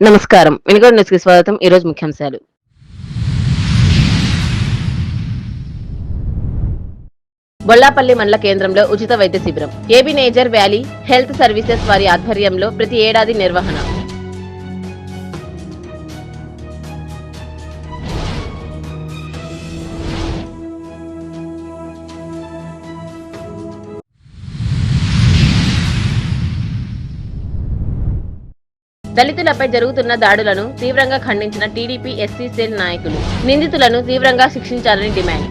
నమస్కారం. వెనుగొండ న్యూస్‌కి స్వాగతం. ఈరోజు ముఖ్యాంశాలు. బొల్లాపల్లి మండల కేంద్రంలో ఉచిత వైద్య శిబిరం. ఏబీ నేజర్ వ్యాలీ హెల్త్ సర్వీసెస్ వారి ఆధ్వర్యంలో ప్రతి ఏడాది నిర్వహణ. దళితులపై జరుగుతున్న దాడులను తీవ్రంగా ఖండించిన టీడీపీ ఎస్సీ సెల్ నాయకులు. నిందితులను తీవ్రంగా శిక్షించాలని డిమాండ్.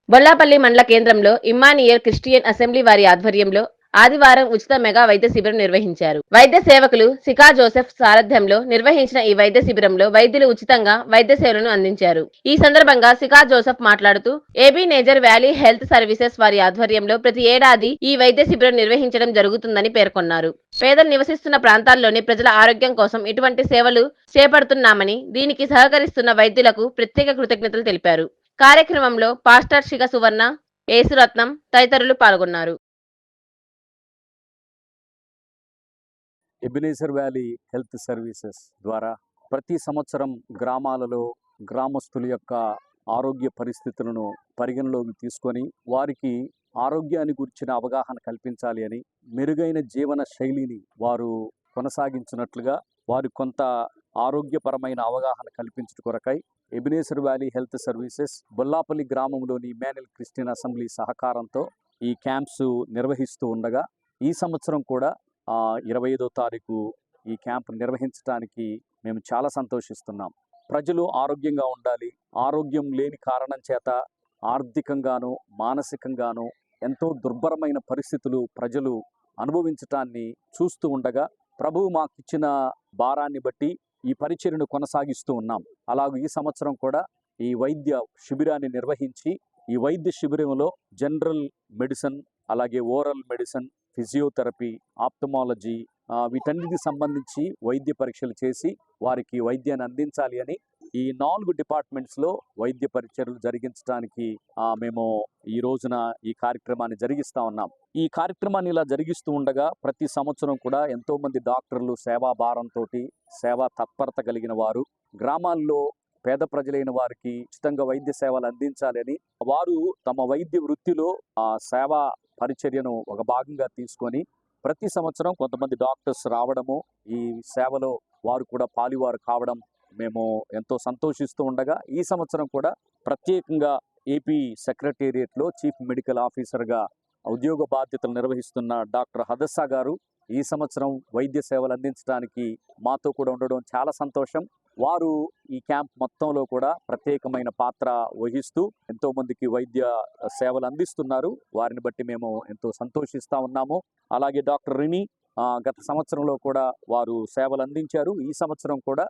బొల్లాపల్లి మండల కేంద్రంలో ఇమ్మానియల్ క్రిస్టియన్ అసెంబ్లీ వారి ఆధ్వర్యంలో ఆదివారం ఉచిత మెగా వైద్య శిబిరం నిర్వహించారు. వైద్య సేవకులు సికా జోసెఫ్ సారథ్యంలో నిర్వహించిన ఈ వైద్య శిబిరంలో వైద్యులు ఉచితంగా వైద్య సేవలను అందించారు. ఈ సందర్భంగా సికా జోసెఫ్ మాట్లాడుతూ ఏబీ నేజర్ వ్యాలీ హెల్త్ సర్వీసెస్ వారి ఆధ్వర్యంలో ప్రతి ఏడాది ఈ వైద్య శిబిరం నిర్వహించడం జరుగుతుందని పేర్కొన్నారు. పేదలు నివసిస్తున్న ప్రాంతాల్లోని ప్రజల ఆరోగ్యం కోసం ఇటువంటి సేవలు చేపడుతున్నామని, దీనికి సహకరిస్తున్న వైద్యులకు ప్రత్యేక కృతజ్ఞతలు తెలిపారు. కార్యక్రమంలో పాస్టర్ శిఖ సువర్ణ, యేసురత్నం తదితరులు పాల్గొన్నారు. ఎబినేజర్ వ్యాలీ హెల్త్ సర్వీసెస్ ద్వారా ప్రతి సంవత్సరం గ్రామాలలో గ్రామస్తుల యొక్క ఆరోగ్య పరిస్థితులను పరిగణలోకి తీసుకొని వారికి ఆరోగ్యాన్ని గురించిన అవగాహన కల్పించాలి అని, మెరుగైన జీవన శైలిని వారు కొనసాగించినట్లుగా వారి కొంత ఆరోగ్యపరమైన అవగాహన కల్పించడం కొరకై Ebenezer valley health services Bollapalli గ్రామంలోని ఇమ్మాన్యుయల్ క్రిస్టియన్ అసెంబ్లీ సహకారంతో ఈ క్యాంప్స్ నిర్వహిస్తూ ఉండగా ఈ సంవత్సరం కూడా 25వ తారీఖు ఈ క్యాంప్ నిర్వహించడానికి మేము చాలా సంతోషిస్తున్నాం. ప్రజలు ఆరోగ్యంగా ఉండాలి. ఆరోగ్యం లేని కారణం చేత ఆర్థికంగాను మానసికంగాను ఎంతో దుర్భరమైన పరిస్థితులు ప్రజలు అనుభవించటాన్ని చూస్తూ ఉండగా ప్రభువు మాకిచ్చిన భారాన్ని బట్టి ఈ పరిచర్యను కొనసాగిస్తూ ఉన్నాం. అలాగే ఈ సంవత్సరం కూడా ఈ వైద్య శిబిరాన్ని నిర్వహించి ఈ వైద్య శిబిరంలో జనరల్ మెడిసిన్, అలాగే ఓరల్ మెడిసిన్, ఫిజియోథెరపీ, ఆప్థమాలజీ వీటన్నిటికి సంబంధించి వైద్య పరీక్షలు చేసి వారికి వైద్యాన్ని అందించాలి అని ఈ 4 డిపార్ట్మెంట్స్లో వైద్య పరీక్షలు జరిగించడానికి మేము ఈ రోజున ఈ కార్యక్రమాన్ని జరిగిస్తూ ఉన్నాం. ఈ కార్యక్రమాన్ని ఇలా జరిగిస్తూ ఉండగా ప్రతి సంవత్సరం కూడా ఎంతోమంది డాక్టర్లు సేవా భారంతో, సేవా తత్పరత కలిగిన వారు గ్రామాల్లో పేద ప్రజలైన వారికి ఉచితంగా వైద్య సేవలు అందించాలని వారు తమ వైద్య వృత్తిలో సేవా పరిచర్యను ఒక భాగంగా తీసుకొని ప్రతి సంవత్సరం కొంతమంది డాక్టర్స్ రావడము, ఈ సేవలో వారు కూడా పాలివారు కావడం మేము ఎంతో సంతోషిస్తూ ఉండగా ఈ సంవత్సరం కూడా ప్రత్యేకంగా ఏపీ సెక్రటేరియట్లో చీఫ్ మెడికల్ ఆఫీసర్గా ఉద్యోగ బాధ్యతలు నిర్వహిస్తున్న డాక్టర్ హదస్సా గారు ఈ సంవత్సరం వైద్య సేవలు అందించడానికి మాతో కూడా ఉండడం చాలా సంతోషం. వారు ఈ క్యాంప్ మొత్తంలో కూడా ప్రత్యేకమైన పాత్ర వహిస్తూ ఎంతో మందికి వైద్య సేవలు అందిస్తున్నారు. వారిని బట్టి మేము ఎంతో సంతోషిస్తూ ఉన్నాము. అలాగే డాక్టర్ రిని గత సంవత్సరంలో కూడా వారు సేవలు అందించారు. ఈ సంవత్సరం కూడా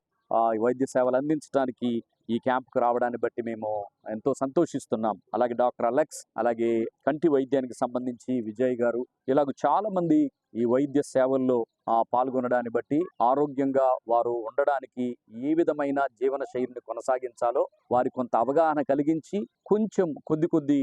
వైద్య సేవలు అందించడానికి ఈ క్యాంప్కు రావడాన్ని బట్టి మేము ఎంతో సంతోషిస్తున్నాం. అలాగే డాక్టర్ అలెక్స్, అలాగే కంటి వైద్యానికి సంబంధించి విజయ్ గారు, ఇలాగ చాలా మంది ఈ వైద్య సేవల్లో పాల్గొనడాన్ని బట్టి ఆరోగ్యంగా వారు ఉండడానికి ఏ విధమైన జీవన శైలిని కొనసాగించాలో వారి కొంత అవగాహన కలిగించి కొంచెం కొద్ది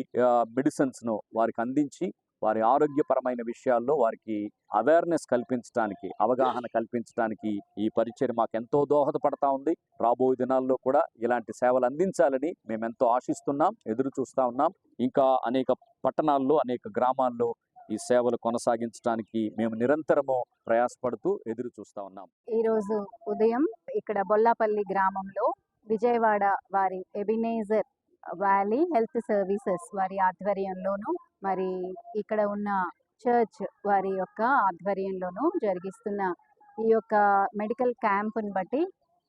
మెడిసిన్స్ను వారికి అందించి వారి ఆరోగ్యపరమైన విషయాల్లో వారికి అవేర్నెస్ కల్పించడానికి, అవగాహన కల్పించడానికి ఈ పరిచయం మాకు ఎంతో దోహదపడతా ఉంది. రాబోయే దినాల్లో కూడా ఇలాంటి సేవలు అందించాలని మేము ఎంతో ఆశిస్తున్నాం, ఎదురు చూస్తూ ఉన్నాం. ఇంకా అనేక పట్టణాల్లో, అనేక గ్రామాల్లో ఈ సేవలు కొనసాగించడానికి మేము నిరంతరము ప్రయాసపడుతూ ఎదురు చూస్తూ ఉన్నాం. ఈరోజు ఉదయం ఇక్కడ బొల్లాపల్లి గ్రామంలో విజయవాడ వారి ఎబినేజర్ వ్యాలీ హెల్త్ సర్వీసెస్ వారి ఆధ్వర్యంలోను, మరి ఇక్కడ ఉన్న చర్చ్ వారి యొక్క ఆధ్వర్యంలోను జరిగిస్తున్న ఈ యొక్క మెడికల్ క్యాంపుని బట్టి,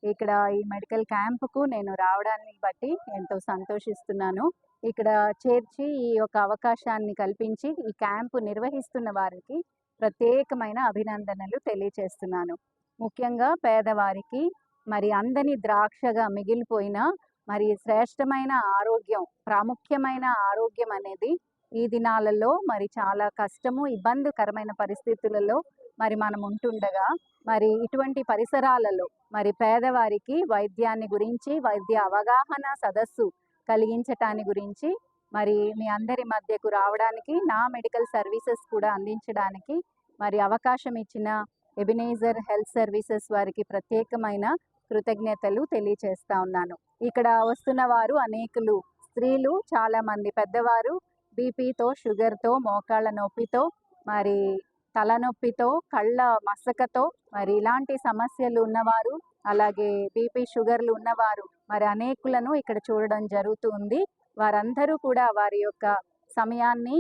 ఇక్కడ ఈ మెడికల్ క్యాంపుకు నేను రావడాన్ని బట్టి ఎంతో సంతోషిస్తున్నాను. ఇక్కడ చేర్చి ఈ యొక్క అవకాశాన్ని కల్పించి ఈ క్యాంపు నిర్వహిస్తున్న వారికి ప్రత్యేకమైన అభినందనలు తెలియచేస్తున్నాను. ముఖ్యంగా పేదవారికి మరి అందని ద్రాక్షగా మిగిలిపోయిన మరి శ్రేష్టమైన ఆరోగ్యం, ప్రాముఖ్యమైన ఆరోగ్యం అనేది ఈ దినాలలో మరి చాలా కష్టము, ఇబ్బందికరమైన పరిస్థితులలో మరి మనం ఉంటుండగా మరి ఇటువంటి పరిసరాలలో మరి పేదవారికి వైద్యాన్ని గురించి వైద్య అవగాహన సదస్సు కలిగించటాన్ని గురించి మరి మీ అందరి మధ్యకు రావడానికి నా మెడికల్ సర్వీసెస్ కూడా అందించడానికి మరి అవకాశం ఇచ్చిన ఎబినేజర్ హెల్త్ సర్వీసెస్ వారికి ప్రత్యేకమైన కృతజ్ఞతలు తెలియచేస్తా ఉన్నాను. ఇక్కడ వస్తున్న వారు అనేకులు స్త్రీలు, చాలా మంది పెద్దవారు బీపీతో, షుగర్తో, మోకాళ్ళ నొప్పితో, మరి తలనొప్పితో, కళ్ళ మసకతో, మరి ఇలాంటి సమస్యలు ఉన్నవారు, అలాగే బీపీ షుగర్లు ఉన్నవారు మరి అనేకులను ఇక్కడ చూడడం జరుగుతుంది. వారందరూ కూడా వారి యొక్క సమయాన్ని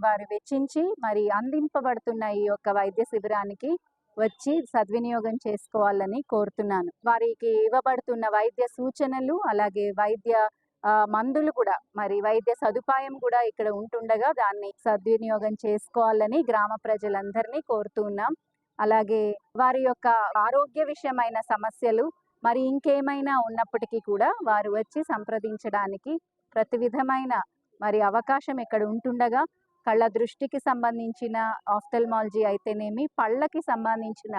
వారు వెచ్చించి మరి అందింపబడుతున్న ఈ యొక్క వైద్య శిబిరానికి వచ్చి సద్వినియోగం చేసుకోవాలని కోరుతున్నాను. వారికి ఇవ్వబడుతున్న వైద్య సూచనలు, అలాగే వైద్య మందులు కూడా, మరి వైద్య సదుపాయం కూడా ఇక్కడ ఉంటుండగా దాన్ని సద్వినియోగం చేసుకోవాలని గ్రామ ప్రజలందరినీ కోరుతూ ఉన్నాం. అలాగే వారి యొక్క ఆరోగ్య విషయమైన సమస్యలు మరి ఇంకేమైనా ఉన్నప్పటికీ కూడా వారు వచ్చి సంప్రదించడానికి ప్రతి విధమైన మరి అవకాశం ఇక్కడ ఉంటుండగా కళ్ళ దృష్టికి సంబంధించిన ఆఫ్థల్మాలజీ అయితేనేమి, పళ్ళకి సంబంధించిన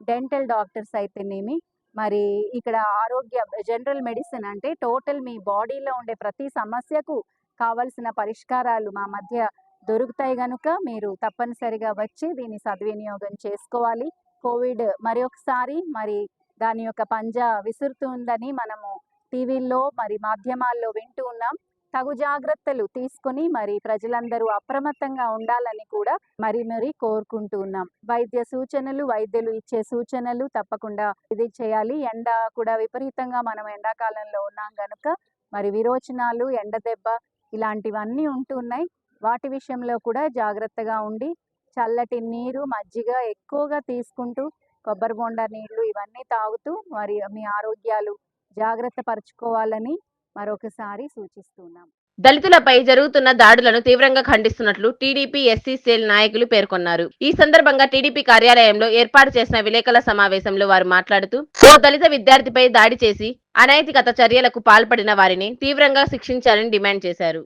డెంటల్ డాక్టర్స్ అయితేనేమి, మరి ఇక్కడ ఆరోగ్య జనరల్ మెడిసిన్ అంటే టోటల్ మీ బాడీలో ఉండే ప్రతి సమస్యకు కావలసిన పరిష్కారాలు మా మధ్య దొరుకుతాయి కనుక మీరు తప్పనిసరిగా వచ్చి దీన్ని సద్వినియోగం చేసుకోవాలి. కోవిడ్ మరొకసారి మరి దాని యొక్క పంజా విసురుతుందని మనము టీవీల్లో మరి మాధ్యమాల్లో వింటూ ఉన్నాం. తగు జాగ్రత్తలు తీసుకుని మరి ప్రజలందరూ అప్రమత్తంగా ఉండాలని కూడా మరి కోరుకుంటూ ఉన్నాం. వైద్య సూచనలు, వైద్యులు ఇచ్చే సూచనలు తప్పకుండా ఇది చేయాలి. ఎండ కూడా విపరీతంగా మనం ఎండాకాలంలో ఉన్నాం కనుక మరి విరోచనాలు, ఎండ దెబ్బ ఇలాంటివన్నీ ఉంటున్నాయి. వాటి విషయంలో కూడా జాగ్రత్తగా ఉండి చల్లటి నీరు, మజ్జిగ ఎక్కువగా తీసుకుంటూ, కొబ్బరి బొండా నీళ్లు ఇవన్నీ తాగుతూ మరి మీ ఆరోగ్యాలు జాగ్రత్త పరచుకోవాలని మరొకసారి సూచిస్తున్నాం. దళితులపై జరుగుతున్న దాడులను తీవ్రంగా ఖండిస్తున్నట్లు టీడీపీ ఎస్సీ సెల్ నాయకులు పేర్కొన్నారు. ఈ సందర్భంగా టీడీపీ కార్యాలయంలో ఏర్పాటు చేసిన విలేకరుల సమావేశంలో వారు మాట్లాడుతూ, ఓ దళిత విద్యార్థిపై దాడి చేసి అనైతికత చర్యలకు పాల్పడిన వారిని తీవ్రంగా శిక్షించాలని డిమాండ్ చేశారు.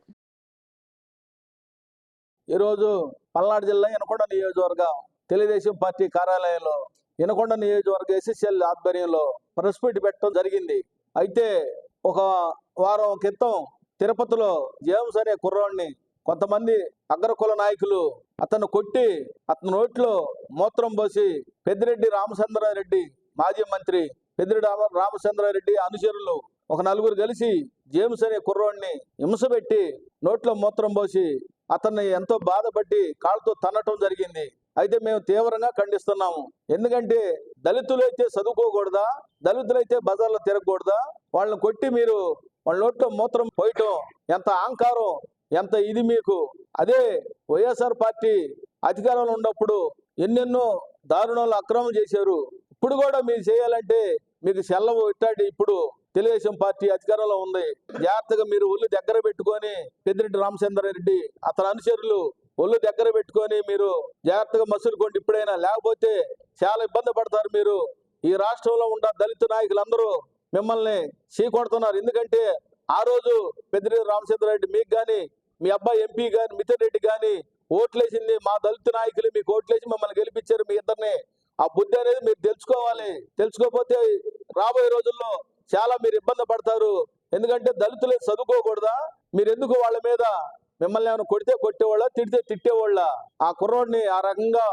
ఈరోజు పల్నాడు జిల్లా వినకొండ నియోజకవర్గ తెలుగుదేశం పార్టీ కార్యాలయంలో వినకొండ నియోజకవర్గ ఎస్ఎస్ఎల్ ఆధ్వర్యంలో ప్రెస్ మీట్ పెట్టడం జరిగింది. అయితే ఒక వారం క్రితం తిరుపతిలో జేమ్స్ అనే కుర్రాడిని కొంతమంది అగ్రకుల నాయకులు అతను కొట్టి అతని నోట్లో మూత్రం పోసి పెద్దిరెడ్డి రామచంద్రారెడ్డి, మాజీ మంత్రి పెద్దిరెడ్డి రామచంద్రారెడ్డి అనుచరులు ఒక నలుగురు కలిసి జేమ్స్ అనే కుర్రాడిని హింసపెట్టి నోట్లో మూత్రం పోసి అతన్ని ఎంతో బాధపడి కాళ్ళతో తన్నటం జరిగింది. అయితే మేము తీవ్రంగా ఖండిస్తున్నాము. ఎందుకంటే దళితులైతే చదువుకోకూడదా, దళితులైతే బజార్లో తిరగకూడదా? వాళ్ళని కొట్టి మీరు వాళ్ళ నోట్లో మూత్రం పోయటం ఎంత అహంకారం, ఎంత ఇది మీకు. అదే వైఎస్ఆర్ పార్టీ అధికారంలో ఉన్నప్పుడు ఎన్నెన్నో దారుణాలు అక్రమం చేశారు. ఇప్పుడు కూడా మీరు చేయాలంటే మీకు సెలవు ఇట్టాడి. ఇప్పుడు తెలుగుదేశం పార్టీ అధికారంలో ఉంది. జాగ్రత్తగా మీరు ఒళ్ళు దగ్గర పెట్టుకొని పెద్దిరెడ్డి రామచంద్రారెడ్డి అతని అనుచరులు ఒళ్ళు దగ్గర పెట్టుకొని మీరు జాగ్రత్తగా మసులుకోండి ఇప్పుడైనా, లేకపోతే చాలా ఇబ్బంది పడతారు. మీరు ఈ రాష్ట్రంలో ఉన్న దళిత నాయకులందరూ మిమ్మల్ని చీకొడుతున్నారు. ఎందుకంటే ఆ రోజు పెద్దిరెడ్డి రామచంద్రారెడ్డి మీకు కానీ, మీ అబ్బాయి ఎంపీ కానీ, మిథున్ రెడ్డి కానీ ఓట్లేసింది మా దళిత నాయకులు. మీకు ఓట్లేసి మమ్మల్ని గెలిపించారు మీ ఇద్దరిని. ఆ బుద్ధి అనేది మీరు తెలుసుకోవాలి. తెలుసుకోకపోతే రాబోయే రోజుల్లో చాలా మీరు ఇబ్బంది పడతారు. ఎందుకంటే దళితులే చదువుకోకూడదా? మీరు ఎందుకు వాళ్ళ మీద మిమ్మల్ని ఏమైనా కొడితే కొట్టేవాళ్ళ, తిడితే తిట్టేవాళ్ళ? ఆ కుర్రోడిని ఆ రకంగా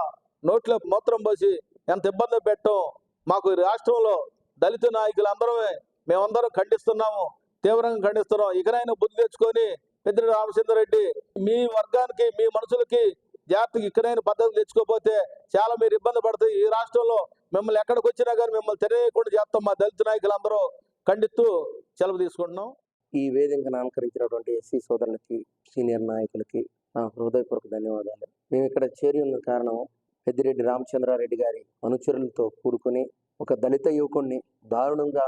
నోట్లో మూత్రం పోసి ఎంత ఇబ్బంది పెట్టడం మాకు రాష్ట్రంలో దళిత నాయకులు అందరమే మేమందరం ఖండిస్తున్నాము, తీవ్రంగా ఖండిస్తున్నాం. ఇకనైనా బుద్ధి తెచ్చుకొని పెద్దిరెడ్డి రామచంద్రారెడ్డి మీ వర్గానికి, మీ మనుషులకి జాగ్రత్తగా ఇకనైనా పద్ధతులు తెచ్చుకోకపోతే చాలా మీరు ఇబ్బంది పడతాయి. ఈ రాష్ట్రంలో మిమ్మల్ని ఎక్కడికి వచ్చినా కానీ మిమ్మల్ని తెలియకుండా చేస్తాం. మా దళిత నాయకులు అందరూ ఖండిస్తూ సెలవు తీసుకుంటున్నాం. ఈ వేదికను అలంకరించినటువంటి ఎస్సీ సోదరులకి, సీనియర్ నాయకులకి నా హృదయపూర్వక ధన్యవాదాలు. మేము ఇక్కడ చేరి ఉన్న కారణం పెద్దిరెడ్డి రామచంద్రారెడ్డి గారి అనుచరులతో కూడుకుని ఒక దళిత యువకుడిని దారుణంగా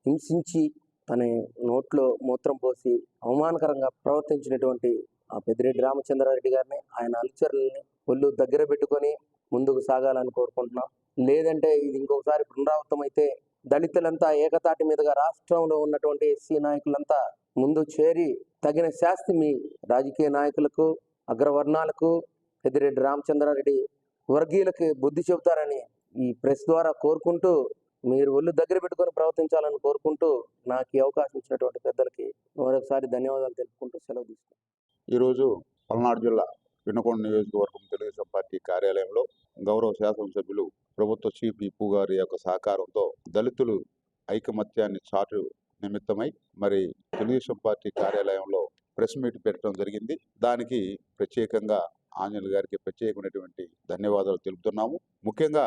హింసించి తన నోట్లో మూత్రం పోసి అవమానకరంగా ప్రవర్తించినటువంటి ఆ పెద్దిరెడ్డి రామచంద్రారెడ్డి గారిని, ఆయన అనుచరులని ఒళ్ళు దగ్గర పెట్టుకొని ముందుకు సాగాలని కోరుకుంటున్నాం. లేదంటే ఇది ఇంకొకసారి పునరావృతం అయితే దళితులంతా ఏకతాటి మీదుగా రాష్ట్రంలో ఉన్నటువంటి ఎస్సీ నాయకులంతా ముందు చేరి తగిన శాస్తి మీ రాజకీయ నాయకులకు, అగ్రవర్ణాలకు, పెద్దిరెడ్డి రామచంద్రారెడ్డి వర్గీయులకి బుద్ధి చెబుతారని ఈ ప్రెస్ ద్వారా కోరుకుంటూ, మీరు ఒళ్ళు దగ్గర పెట్టుకొని ప్రవర్తించాలని కోరుకుంటూ, నాకు ఈ అవకాశం ఇచ్చినటువంటి పెద్దలకి మరొకసారి ధన్యవాదాలు తెలుపుకుంటూ సెలవు తీసుకుంటాను. ఈరోజు పల్నాడు జిల్లా వినుకొండ నియోజకవర్గం తెలుగుదేశం పార్టీ కార్యాలయంలో గౌరవ శాసనసభ్యులు ప్రభుత్వ చీఫ్ విప్పు గారి యొక్క సహకారంతో దళితులు ఐకమత్యాన్ని చాటు నిమిత్తమై మరి తెలుగుదేశం పార్టీ కార్యాలయంలో ప్రెస్ మీట్ పెట్టడం జరిగింది. దానికి ప్రత్యేకంగా ఆంజనేయులు గారికి ప్రత్యేకమైనటువంటి ధన్యవాదాలు తెలుపుతున్నాము. ముఖ్యంగా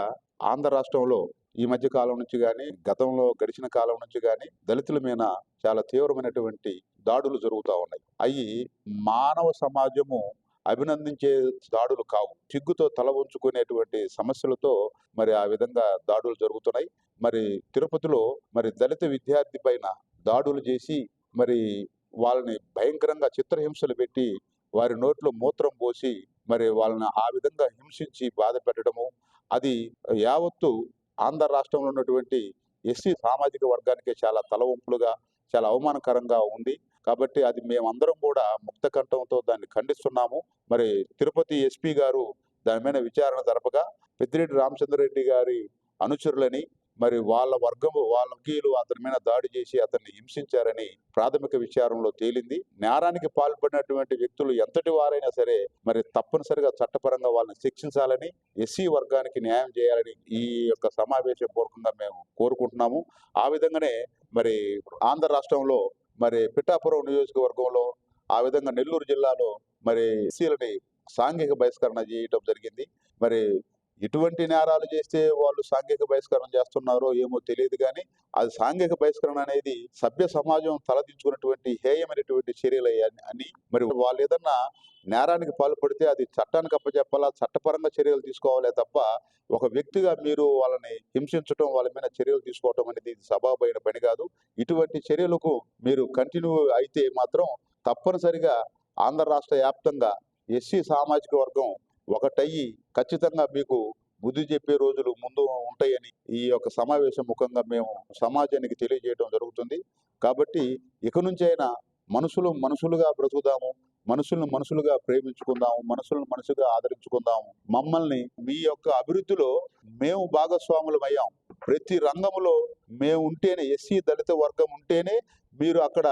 ఆంధ్ర రాష్ట్రంలో ఈ మధ్య కాలం నుంచి కానీ, గతంలో గడిచిన కాలం నుంచి కానీ దళితుల మీద చాలా తీవ్రమైనటువంటి దాడులు జరుగుతూ ఉన్నాయి. అవి మానవ సమాజము అభినందించే దాడులు కావు. సిగ్గుతో తల ఉంచుకునేటువంటి సమస్యలతో మరి ఆ విధంగా దాడులు జరుగుతున్నాయి. మరి తిరుపతిలో మరి దళిత విద్యార్థి పైన దాడులు చేసి మరి వాళ్ళని భయంకరంగా చిత్రహింసలు పెట్టి వారి నోట్లో మూత్రం పోసి మరి వాళ్ళని ఆ విధంగా హింసించి బాధ పెట్టడము, అది యావత్తు ఆంధ్ర రాష్ట్రంలో ఉన్నటువంటి ఎస్సీ సామాజిక వర్గానికి చాలా తలవంపులుగా, చాలా అవమానకరంగా ఉంది. కాబట్టి అది మేమందరం కూడా ముక్త కంఠంతో దాన్ని ఖండిస్తున్నాము. మరి తిరుపతి ఎస్పీ గారు దాని మీద విచారణ జరపగా పెద్దిరెడ్డి రామచంద్రరెడ్డి గారి అనుచరులని మరి వాళ్ళ వర్గము, వాళ్ళ వర్గీయులు అతని మీద దాడి చేసి అతన్ని హింసించారని ప్రాథమిక విచారణలో తేలింది. నేరానికి పాల్పడినటువంటి వ్యక్తులు ఎంతటి వారైనా సరే మరి తప్పనిసరిగా చట్టపరంగా వాళ్ళని శిక్షించాలని, ఎస్సీ వర్గానికి న్యాయం చేయాలని ఈ యొక్క సమావేశం పూర్వకంగా మేము కోరుకుంటున్నాము. ఆ విధంగానే మరి ఆంధ్ర రాష్ట్రంలో మరి పిఠాపురం నియోజకవర్గంలో, ఆ విధంగా నెల్లూరు జిల్లాలో మరి ఎస్సీలని సాంఘిక బహిష్కరణ చేయటం జరిగింది. మరి ఎటువంటి నేరాలు చేస్తే వాళ్ళు సాంఘిక బహిష్కరణ చేస్తున్నారో ఏమో తెలియదు, కానీ అది సాంఘిక బహిష్కరణ అనేది సభ్య సమాజం తలదించుకున్నటువంటి హేయమైనటువంటి చర్యలు అని, మరి వాళ్ళు ఏదన్నా నేరానికి పాల్పడితే అది చట్టానికి అప్పచెప్పాలా, చట్టపరంగా చర్యలు తీసుకోవాలే తప్ప ఒక వ్యక్తిగా మీరు వాళ్ళని హింసించడం, వాళ్ళ మీద చర్యలు తీసుకోవటం అనేది సబబైన పని కాదు. ఇటువంటి చర్యలకు మీరు కంటిన్యూ అయితే మాత్రం తప్పనిసరిగా ఆంధ్ర రాష్ట్ర వ్యాప్తంగా ఎస్సీ సామాజిక వర్గం ఒకటయ్యి ఖచ్చితంగా మీకు బుద్ధి చెప్పే రోజులు ముందు ఉంటాయని ఈ యొక్క సమావేశం ముఖంగా మేము సమాజానికి తెలియజేయడం జరుగుతుంది. కాబట్టి ఇక నుంచైనా మనుషులుగా బ్రతుకుదాము, మనుషులుగా ప్రేమించుకుందాము, మనసుగా ఆదరించుకుందాము. మమ్మల్ని మీ యొక్క అభివృద్ధిలో మేము భాగస్వాములమయ్యాం. ప్రతి రంగంలో మేము ఉంటేనే, ఎస్సీ దళిత వర్గం ఉంటేనే మీరు అక్కడ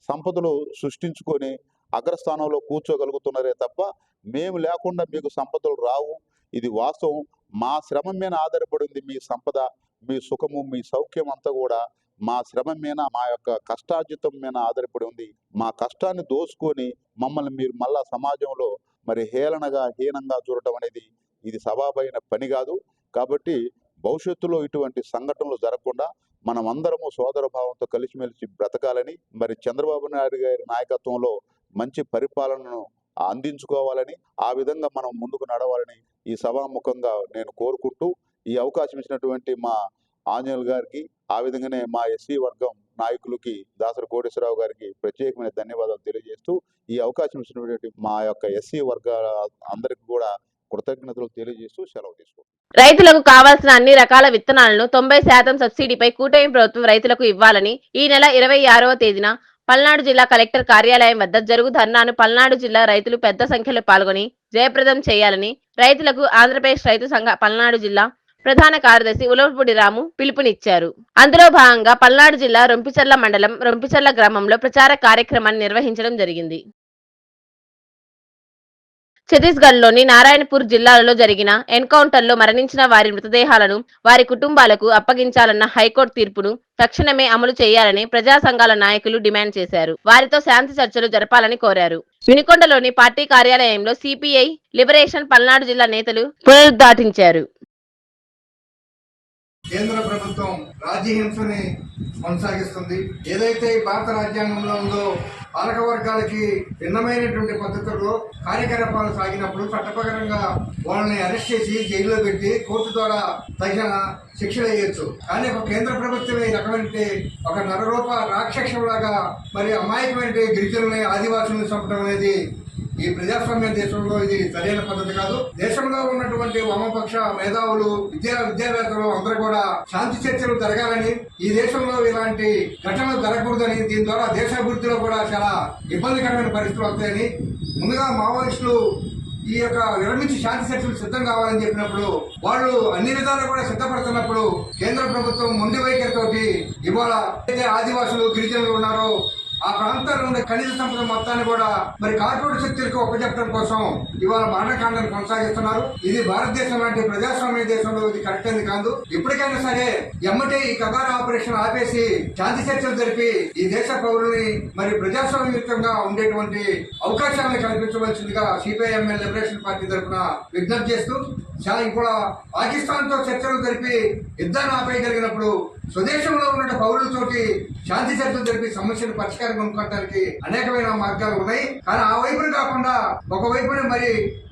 సంపదలు సృష్టించుకొని అగ్రస్థానంలో కూర్చోగలుగుతున్నారే తప్ప మేము లేకుండా మీకు సంపదలు రావు. ఇది వాస్తవం. మా శ్రమ మీద ఆధారపడింది మీ సంపద, మీ సుఖము, మీ సౌఖ్యం అంతా కూడా మా శ్రమ మీద, మా యొక్క కష్టార్జితం మీద ఆధారపడి ఉంది. మా కష్టాన్ని దోసుకొని మమ్మల్ని మీరు మళ్ళా సమాజంలో మరి హీనంగా చూడటం అనేది ఇది సబబైన పని కాదు. కాబట్టి భవిష్యత్తులో ఇటువంటి సంఘటనలు జరగకుండా మనం అందరము సోదర భావంతో కలిసిమెలిసి బ్రతకాలని, మరి చంద్రబాబు నాయుడు గారి నాయకత్వంలో మంచి పరిపాలనను అందించుకోవాలని, ఆ విధంగా మనం ముందుకు నడవాలని ఈ సభాముఖంగా నేను కోరుకుంటూ, ఈ అవకాశం ఇచ్చినటువంటి మా ఆంజనేయులు గారికి, ఆ విధంగానే మా ఎస్సీ వర్గం నాయకులకి దాసరి కోటేశ్వరరావు గారికి ప్రత్యేకమైన ధన్యవాదాలు తెలియజేస్తూ, ఈ అవకాశం ఇచ్చినటువంటి మా యొక్క ఎస్సీ వర్గాల అందరికి కూడా కృతజ్ఞతలు తెలియజేస్తూ సెలవు తీసుకుంటాం. రైతులకు కావాల్సిన అన్ని రకాల విత్తనాలను 90% సబ్సిడీపై కూటమి ప్రభుత్వం రైతులకు ఇవ్వాలని ఈ నెల 26వ తేదీన పల్నాడు జిల్లా కలెక్టర్ కార్యాలయం వద్ద జరుగు ధర్నాను పల్నాడు జిల్లా రైతులు పెద్ద సంఖ్యలో పాల్గొని జయప్రదం చేయాలని రైతులకు ఆంధ్రప్రదేశ్ రైతు సంఘ పల్నాడు జిల్లా ప్రధాన కార్యదర్శి ఉలవపూడి రాము పిలుపునిచ్చారు. అందులో భాగంగా పల్నాడు జిల్లా రొంపిచర్ల మండలం రొంపిచర్ల గ్రామంలో ప్రచార కార్యక్రమాన్ని నిర్వహించడం జరిగింది. ఛత్తీస్గఢ్లోని నారాయణపూర్ జిల్లాలలో జరిగిన ఎన్కౌంటర్లో మరణించిన వారి మృతదేహాలను వారి కుటుంబాలకు అప్పగించాలన్న హైకోర్టు తీర్పును తక్షణమే అమలు చేయాలని ప్రజా సంఘాల నాయకులు డిమాండ్ చేశారు. వారితో శాంతి చర్చలు జరపాలని కోరారు. వినుకొండలోని పార్టీ కార్యాలయంలో సిపిఐ లిబరేషన్ పల్నాడు జిల్లా నేతలు పునరుద్ఘాటించారు. కేంద్ర ప్రభుత్వం రాజ్యహింసని కొనసాగిస్తుంది. ఏదైతే భారత రాజ్యాంగంలో ఉందో పాలక వర్గాలకి భిన్నమైనటువంటి పద్ధతుల్లో కార్యకలాపాలు సాగినప్పుడు చట్టప్రకారంగా వాళ్ళని అరెస్ట్ చేసి జైల్లో పెట్టి కోర్టు ద్వారా తగిన శిక్షలు వేయొచ్చు. కానీ ఒక కేంద్ర ప్రభుత్వం ఈ రకమైన ఒక నరరూప రాక్షసులాగా మరి అమాయకమైన గిరిజనుల్ని, ఆదివాసులను చంపడం అనేది ఈ ప్రజాస్వామ్య దేశంలో ఇది సరైన పద్ధతి కాదు. దేశంలో ఉన్నటువంటి వామపక్ష మేధావులు, విద్యావేత్తలు అందరూ కూడా శాంతి చర్చలు జరగాలని, ఈ దేశంలో ఇలాంటి ఘటనలు జరగకూడదని, దీని ద్వారా దేశాభివృద్ధిలో కూడా చాలా ఇబ్బందికరమైన పరిస్థితులు వస్తాయని, ముందుగా మావోయిస్టులు ఈ యొక్క విరమించి శాంతి చర్చలు సిద్ధం కావాలని చెప్పినప్పుడు వాళ్ళు అన్ని విధాలు కూడా సిద్ధపడుతున్నప్పుడు కేంద్ర ప్రభుత్వం మొండి వైఖరితోటి ఇవాళ అయితే ఆదివాసులు గిరిజనులు ఉన్నారో ఆ ప్రాంతాల్లో ఉండే ఖనిజ సంపద మొత్తాన్ని కూడా మరి కార్పొరేట్ శక్తులకు ఒప్పచెప్పడం కోసం ఇవాళ మాటకాండను కొనసాగిస్తున్నారు. ఇది భారతదేశం లాంటి ప్రజాస్వామ్య దేశంలో ఇది కరెక్ట్ అని కాదు. ఇప్పటికైనా సరే ఎమ్మటే ఈ కగార ఆపరేషన్ ఆపేసి శాంతి చర్చలు జరిపి ఈ దేశ పౌరుల్ని మరి ప్రజాస్వామ్యయుతంగా ఉండేటువంటి అవకాశాలను కల్పించవలసిందిగా సిపిఐఎంఎల్ లిబరేషన్ పార్టీ తరఫున విజ్ఞప్తి చేస్తూ ఇప్పుడు పాకిస్తాన్ తో చర్చలు జరిపి యుద్ధాన్ని ఆపేయగలిగినప్పుడు స్వదేశంలో ఉన్న పౌరులతోటి శాంతి చర్చలు జరిపి సమస్యలు పరిష్కారం కొనుక్కోవడానికి అనేకమైన మార్గాలు ఉన్నాయి. కానీ ఆ వైపున కాకుండా ఒకవైపున మరి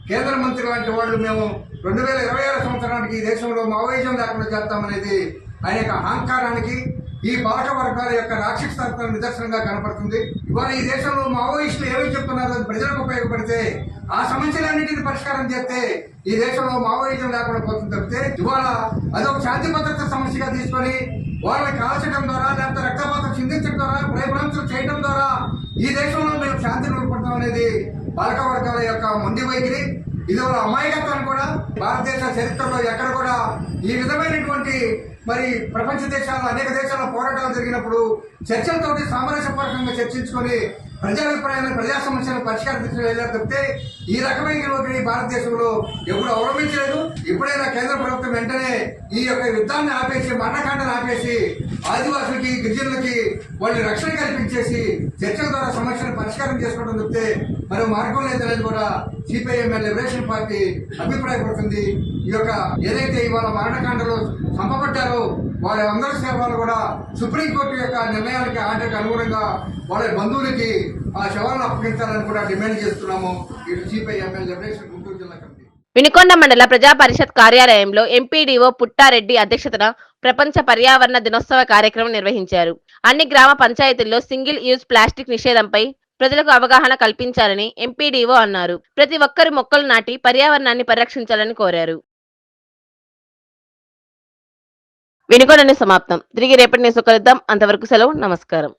కేంద్ర మంత్రి లాంటి వాళ్ళు మేము 2026 సంవత్సరానికి ఈ దేశంలో మావోయిజం లేకుండా చేస్తామనేది ఆయన యొక్క అహంకారానికి ఈ పాలక వర్గాల యొక్క రాక్షసత్వం నిదర్శనంగా కనపడుతుంది. ఇవాళ ఈ దేశంలో మావోయిస్టులు ఏమేమి చెప్తున్నారో అది ప్రజలకు ఉపయోగపడితే ఆ సమస్యలన్నింటినీ పరిష్కారం చేస్తే ఈ దేశంలో మావోయిజం లేకుండా పోతుంది తప్పితే ఇవాళ అదొక శాంతి భద్రత సమస్యగా తీసుకొని వాళ్ళని కాల్చడం ద్వారా లేకపోతే రక్తపాతం చిందించడం ద్వారా భయభ్రాంతులు చేయడం ద్వారా ఈ దేశంలో మేము శాంతిని నిలబడతాం అనేది పాలక వర్గాల యొక్క మొండి వైఖరి. ఇది ఒక అమాయకత్వాన్ని కూడా భారతదేశ చరిత్రలో ఎక్కడ కూడా ఈ విధమైనటువంటి మరి ప్రపంచ దేశాల్లో అనేక దేశాల్లో పోరాటాలు జరిగినప్పుడు చర్చలతోటి సామరస్యపూర్వకంగా చర్చించుకొని ప్రజాభిప్రాయాలను ప్రజా సమస్యలను పరిష్కరించడం వెళ్ళారు తప్పితే ఈ రకమైన భారతదేశంలో ఎప్పుడు అవలంబించలేదు. ఇప్పుడైనా కేంద్ర ప్రభుత్వం వెంటనే ఈ యొక్క యుద్ధాన్ని ఆపేసి మరణకాండను ఆపేసి ఆదివాసులకి గిరిజనులకి వాళ్ళని రక్షణ కల్పించేసి చర్చల ద్వారా సమస్యలను పరిష్కారం చేసుకోవడం తప్పితే మరో మార్గం లేదనేది కూడా సిపిఐఎంఎల్ లిబరేషన్ పార్టీ అభిప్రాయపడుతుంది. ఈ యొక్క ఏదైతే ఇవాళ మరణకాండలో చంపబడ్డారో వాళ్ళందరి సేవలు కూడా సుప్రీంకోర్టు యొక్క నిర్ణయాలకి ఆర్డర్కి అనుగుణంగా వాళ్ళ బంధువులకి ఆ శవాలను అప్పగించాలని కూడా డిమాండ్ చేస్తున్నాము. ఇటు సిపిఐఎంఎల్ లిబరేషన్ గుంటూరు జిల్లా కమిటీ. వినుకొండ మండల ప్రజా పరిషత్ కార్యాలయంలో ఎంపీడీఓ పుట్టారెడ్డి అధ్యక్షతన ప్రపంచ పర్యావరణ దినోత్సవ కార్యక్రమం నిర్వహించారు. అన్ని గ్రామ పంచాయతీల్లో సింగిల్ యూజ్ ప్లాస్టిక్ నిషేధంపై ప్రజలకు అవగాహన కల్పించాలని ఎంపీడీఓ అన్నారు. ప్రతి ఒక్కరు మొక్కలు నాటి పర్యావరణాన్ని పరిరక్షించాలని కోరారు. వినుకొండ సమాప్తం. తిరిగి రేపటి న్యూస్ కలుద్దాం. అంతవరకు సెలవు. నమస్కారం.